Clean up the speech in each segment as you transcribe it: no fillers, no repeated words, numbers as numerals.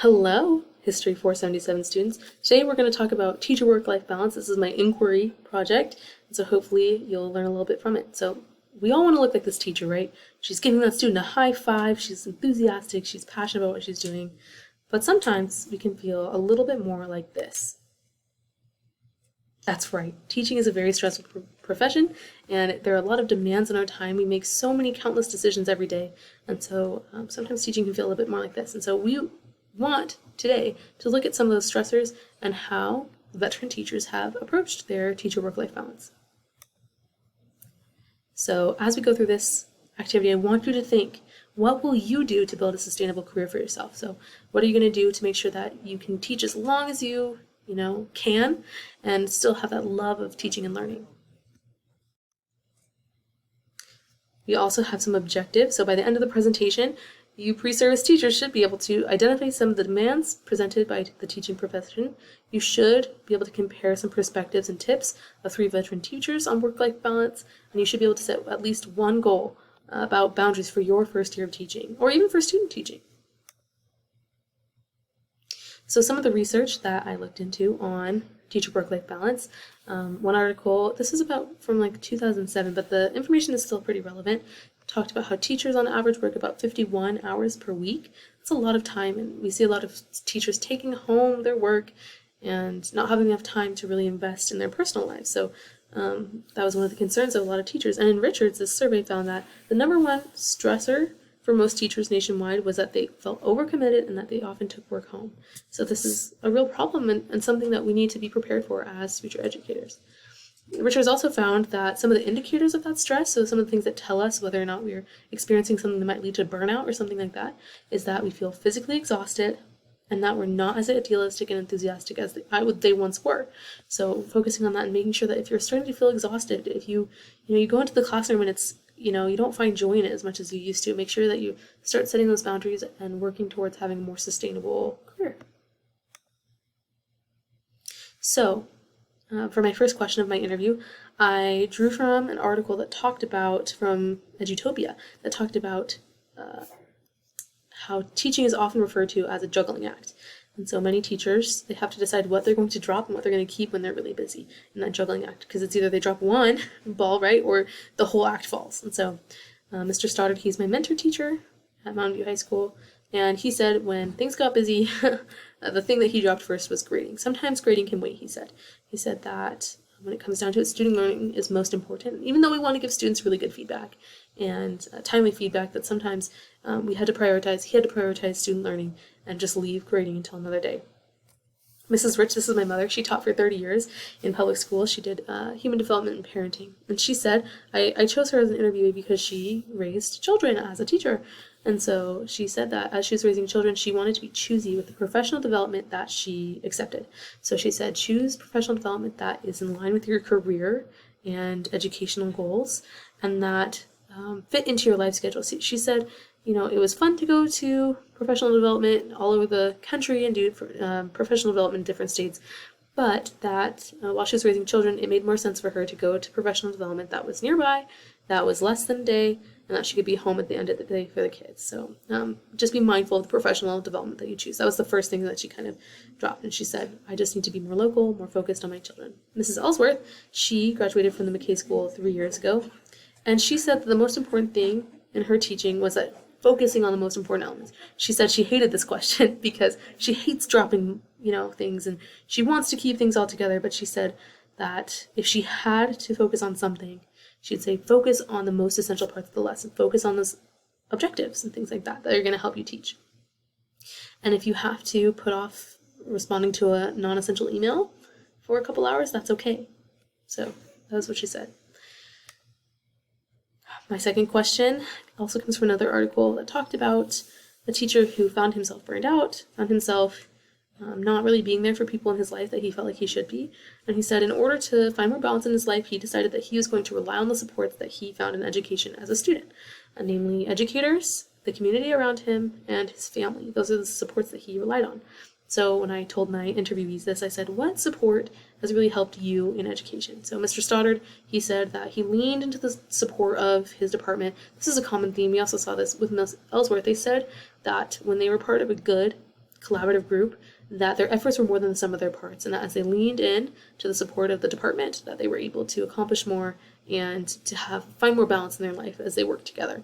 Hello, History 477 students. Today we're going to talk about teacher work-life balance. This is my inquiry project, and so hopefully you'll learn a little bit from it. So we all want to look like this teacher, right? She's giving that student a high five, she's enthusiastic, she's passionate about what she's doing, but sometimes we can feel a little bit more like this. That's right. Teaching is a very stressful profession, and there are a lot of demands on our time. We make so many countless decisions every day, and so sometimes teaching can feel a little bit more like this. And so we want today to look at some of those stressors and how veteran teachers have approached their teacher work-life balance. So as we go through this activity, I want you to think, what will you do to build a sustainable career for yourself? So what are you going to do to make sure that you can teach as long as you can, and still have that love of teaching and learning? We also have some objectives. So by the end of the presentation, you pre-service teachers should be able to identify some of the demands presented by the teaching profession. You should be able to compare some perspectives and tips of 3 veteran teachers on work-life balance, and you should be able to set at least one goal about boundaries for your first year of teaching, or even for student teaching. So some of the research that I looked into on teacher work-life balance, one article, this is about from like 2007, but the information is still pretty relevant, talked about how teachers on average work about 51 hours per week. That's a lot of time, and we see a lot of teachers taking home their work and not having enough time to really invest in their personal lives. So that was one of the concerns of a lot of teachers. And in Richards, this survey found that the number one stressor for most teachers nationwide was that they felt overcommitted and that they often took work home. So this is a real problem and something that we need to be prepared for as future educators. Richards also found that some of the indicators of that stress, so some of the things that tell us whether or not we're experiencing something that might lead to burnout or something like that, is that we feel physically exhausted and that we're not as idealistic and enthusiastic as they once were. So focusing on that and making sure that if you're starting to feel exhausted, if you go into the classroom and it's you don't find joy in it as much as you used to, make sure that you start setting those boundaries and working towards having a more sustainable career. So, for my first question of my interview, I drew from an article that talked about, from Edutopia, that talked about how teaching is often referred to as a juggling act. And so many teachers, they have to decide what they're going to drop and what they're going to keep when they're really busy in that juggling act, because it's either they drop one ball, right, or the whole act falls. And so Mr. Stoddard, he's my mentor teacher at Mountain View High School, and he said when things got busy, the thing that he dropped first was grading. Sometimes grading can wait, he said. He said that when it comes down to it, student learning is most important, even though we want to give students really good feedback and timely feedback, that sometimes he had to prioritize student learning and just leave grading until another day. Mrs. Rich, this is my mother, she taught for 30 years in public schools. She did human development and parenting. And she said, I chose her as an interviewee because she raised children as a teacher. And so she said that as she was raising children, she wanted to be choosy with the professional development that she accepted. So she said, choose professional development that is in line with your career and educational goals, and that fit into your life schedule. So she said, it was fun to go to professional development all over the country and do professional development in different states, but that while she was raising children, it made more sense for her to go to professional development that was nearby, that was less than a day, and that she could be home at the end of the day for the kids. So just be mindful of the professional development that you choose. That was the first thing that she kind of dropped. And she said, I just need to be more local, more focused on my children. Mrs. Ellsworth, she graduated from the McKay School 3 years ago. And she said that the most important thing in her teaching was that focusing on the most important elements. She said she hated this question because she hates dropping, things, and she wants to keep things all together. But she said that if she had to focus on something, she'd say focus on the most essential parts of the lesson. Focus on those objectives and things like that are going to help you teach. And if you have to put off responding to a non-essential email for a couple hours, that's okay. So that's what she said. My second question also comes from another article that talked about a teacher who found himself burned out, found himself not really being there for people in his life that he felt like he should be. And he said in order to find more balance in his life, he decided that he was going to rely on the supports that he found in education as a student, namely educators, the community around him, and his family. Those are the supports that he relied on. So when I told my interviewees this, I said, what support has really helped you in education? So Mr. Stoddard, he said that he leaned into the support of his department. This is a common theme. We also saw this with Miss Ellsworth. They said that when they were part of a good collaborative group, that their efforts were more than the sum of their parts, and that as they leaned in to the support of the department, that they were able to accomplish more and to find more balance in their life as they worked together.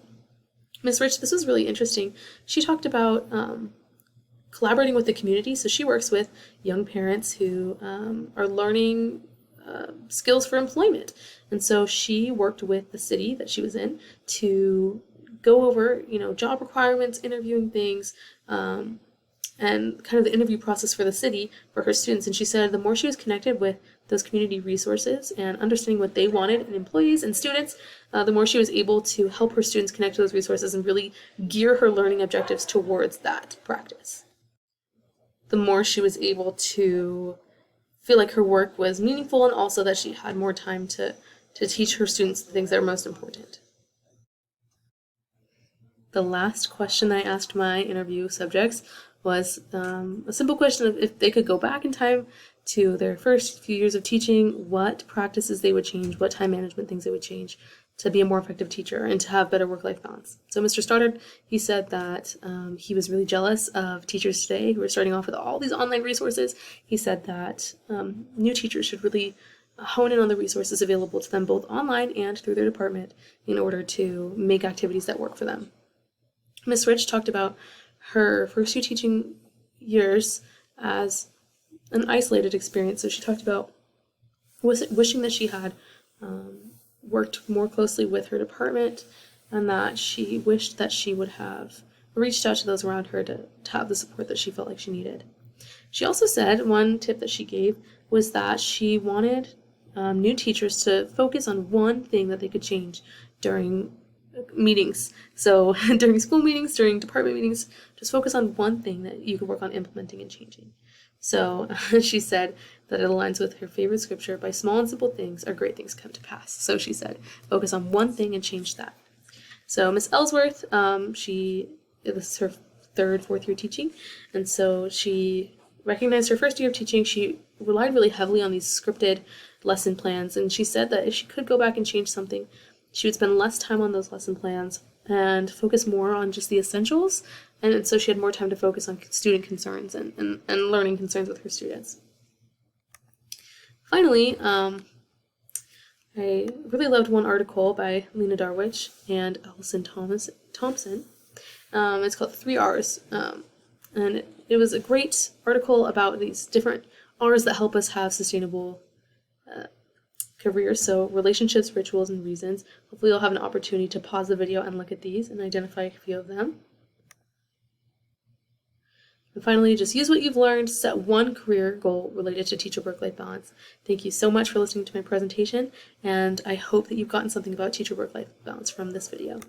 Miss Rich, this was really interesting. She talked about collaborating with the community. So she works with young parents who are learning skills for employment. And so she worked with the city that she was in to go over, job requirements, interviewing things, and kind of the interview process for the city for her students. And she said the more she was connected with those community resources and understanding what they wanted in employees and students, the more she was able to help her students connect to those resources and really gear her learning objectives towards that practice. The more she was able to feel like her work was meaningful, and also that she had more time to teach her students the things that are most important. The last question I asked my interview subjects was a simple question of if they could go back in time to their first few years of teaching, what practices they would change, what time management things they would change to be a more effective teacher and to have better work-life balance. So Mr. Stoddard, he said that he was really jealous of teachers today who are starting off with all these online resources. He said that new teachers should really hone in on the resources available to them both online and through their department in order to make activities that work for them. Ms. Rich talked about her first few teaching years as an isolated experience. So she talked about wishing that she had worked more closely with her department, and that she wished that she would have reached out to those around her to have the support that she felt like she needed. She also said one tip that she gave was that she wanted new teachers to focus on one thing that they could change during meetings. So during school meetings, during department meetings, just focus on one thing that you could work on implementing and changing. So she said that it aligns with her favorite scripture, by small and simple things are great things come to pass. So she said, focus on one thing and change that. So Miss Ellsworth, it was her fourth year teaching, and so she recognized her first year of teaching, she relied really heavily on these scripted lesson plans, and she said that if she could go back and change something, she would spend less time on those lesson plans and focus more on just the essentials, and so she had more time to focus on student concerns and learning concerns with her students. Finally, I really loved one article by Lena Darwich and Allison Thompson. It's called 3 R's, and it was a great article about these different R's that help us have sustainable careers. So relationships, rituals, and reasons. Hopefully you'll have an opportunity to pause the video and look at these and identify a few of them. And finally, just use what you've learned, set one career goal related to teacher work-life balance. Thank you so much for listening to my presentation, and I hope that you've gotten something about teacher work-life balance from this video.